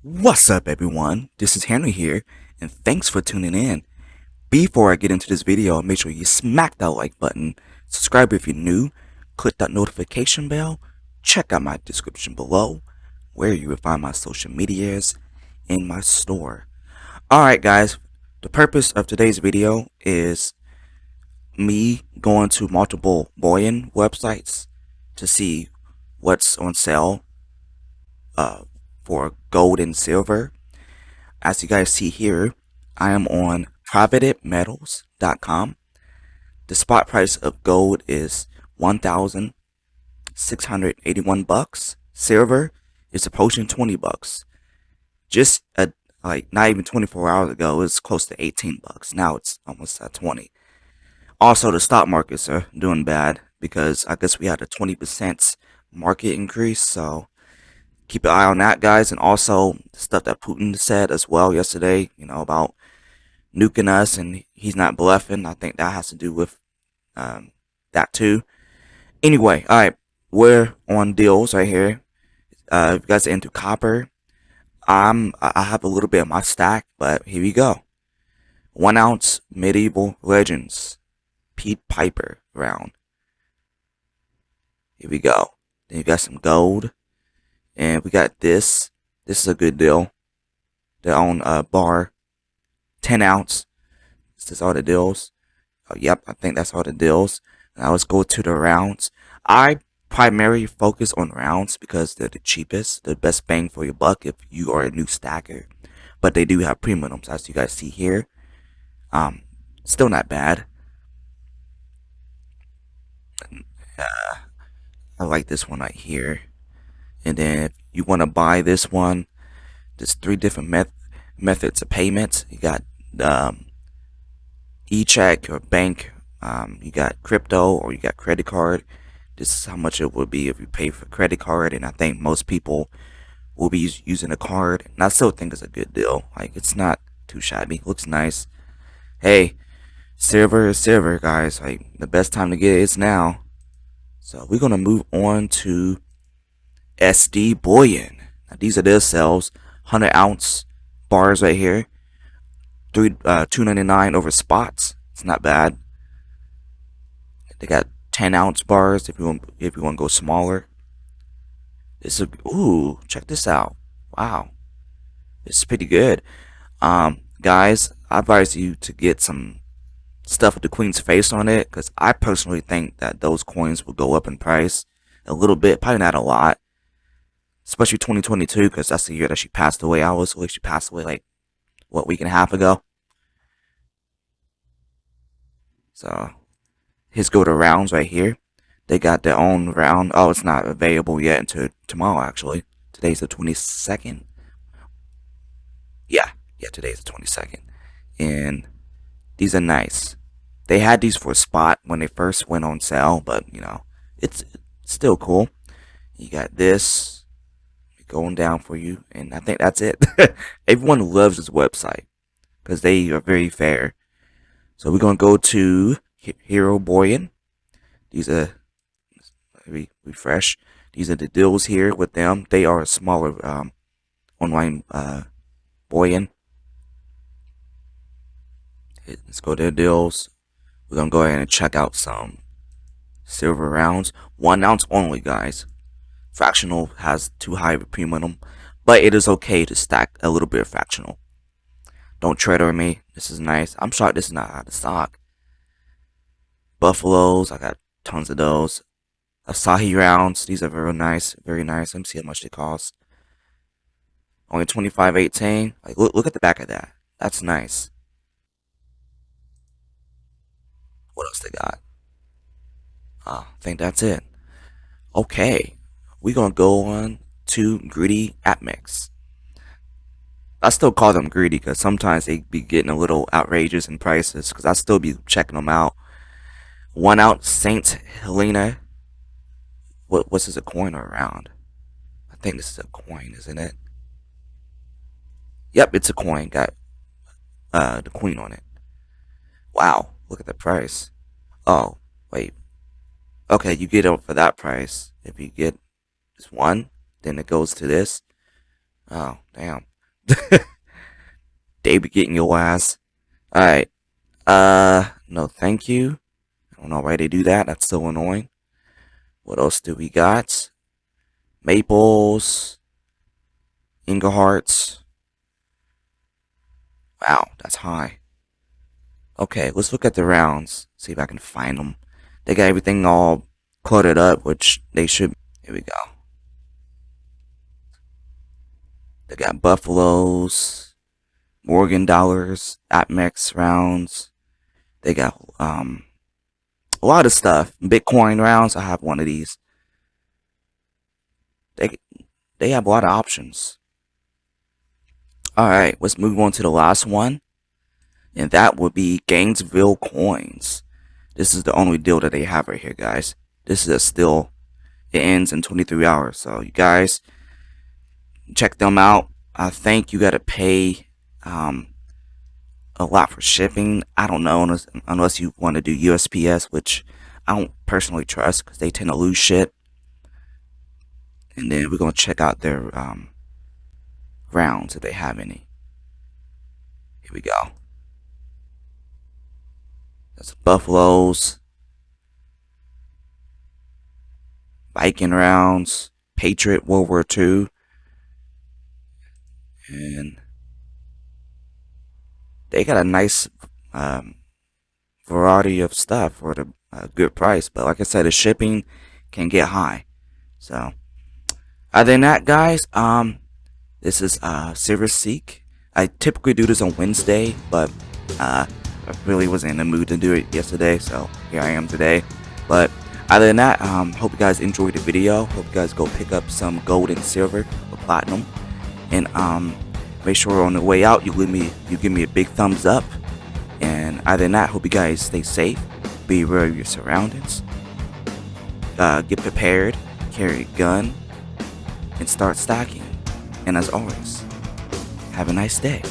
What's up, everyone? This is Henry here, and thanks for tuning in. Before I get into this video, make sure you smack that like button, subscribe if you're new, click that notification bell, check out my description below, where you will find my social medias in my store. Alright guys, the purpose of today's video is me going to multiple bullion websites to see what's on sale uh, for gold and silver. As you guys see here, I am on privatedmetals.com. The spot price of gold is 1,681 bucks. Silver is approaching 20 bucks. Just like not even 24 hours ago, it was close to 18 bucks. Now it's almost at 20. Also, the stock markets are doing bad because I guess we had a 20% market increase. So keep an eye on that, guys. And also the stuff that Putin said as well yesterday, about nuking us, and he's not bluffing. I think that has to do with that too. Anyway, all right, we're on deals right here. If you guys are into copper, I have a little bit of my stack, but here we go. 1 ounce medieval legends Pete Piper round. Here we go. Then you got some gold, and we got this. This is a good deal. Their own bar, 10 ounce. Is this all the deals? Oh, yep, I think that's all the deals. Now let's go to the rounds. I primarily focus on rounds because they're the cheapest, the best bang for your buck if you are a new stacker. But they do have premiums, as you guys see here. Still not bad. I like this one right here. And then if you want to buy this one, there's 3 different methods of payments. You got e-check or bank. You got crypto or you got credit card. This is how much it would be if you pay for credit card, and I think most people will be using a card. And I still think it's a good deal. Like, it's not too shabby. Looks nice. Hey, silver is silver, guys. Like, the best time to get it is now. So we're gonna move on to SD bullion. Now, these are their sales. 100 ounce bars right here. $2.99 over spots. It's not bad. They got 10 ounce bars if you want to go smaller. Ooh, check this out. Wow, this is pretty good. Guys, I advise you to get some stuff with the queen's face on it, because I personally think that those coins will go up in price a little bit, probably not a lot, especially 2022, because that's the year that she passed away. I was like, she passed away like what, week and a half ago. So his go to rounds right here. They got their own round. Oh, it's not available yet until tomorrow, actually. Today's the 22nd. Yeah, today's the 22nd. And these are nice. They had these for a spot when they first went on sale, but it's still cool. You got this going down for you, and I think that's it. Everyone loves this website because they are very fair. So we're gonna go to Hero Bullion. These are refresh. These are the deals here with them. They are a smaller online bullion. Let's go to their deals. We're gonna go ahead and check out some silver rounds. 1 ounce only, guys. Fractional has too high of a premium, but it is okay to stack a little bit of fractional. Don't tread on me. This is nice. I'm shocked this is not out of stock. Buffaloes, I got tons of those. Asahi rounds, these are very nice, very nice. Let me see how much they cost. Only 25.18. Like, look at the back of that. That's nice. What else they got? I think that's it. Okay, we're gonna go on to Greedy App Mix. I still call them greedy because sometimes they be getting a little outrageous in prices, because I still be checking them out. 1 ounce Saint Helena. What's this, a coin or a round? I think this is a coin, isn't it? Yep, it's a coin. Got the queen on it. Wow, look at the price. Oh, wait. Okay, you get it for that price. If you get this one, then it goes to this. Oh, damn. They be getting your ass. Alright. No thank you. I don't know why they do that. That's so annoying. What else do we got? Maples. Inglehearts. Wow, that's high. Okay, let's look at the rounds. See if I can find them. They got everything all cluttered up, which they should. Here we go. They got Buffaloes, Morgan Dollars, APMEX rounds. They got a lot of stuff. Bitcoin rounds. I have one of these. They they have a lot of options. All right, let's move on to the last one, and that would be Gainesville coins. This is the only deal that they have right here, guys. This is a still. It ends in 23 hours, so you guys check them out. I think you gotta pay a lot for shipping. I don't know unless you want to do USPS, which I don't personally trust because they tend to lose shit. And then we're gonna check out their rounds if they have any. Here we go. That's Buffaloes, Viking rounds, Patriot World War II, and they got a nice variety of stuff for the good price. But like I said, the shipping can get high. So other than that, guys, this is Silver Seek. I typically do this on Wednesday, but I really wasn't in the mood to do it yesterday, so here I am today. But other than that, hope you guys enjoyed the video. Hope you guys go pick up some gold and silver or platinum, and make sure on the way out you give me a big thumbs up. And other than that, hope you guys stay safe, be aware of your surroundings, get prepared, carry a gun, and start stacking. And as always, have a nice day.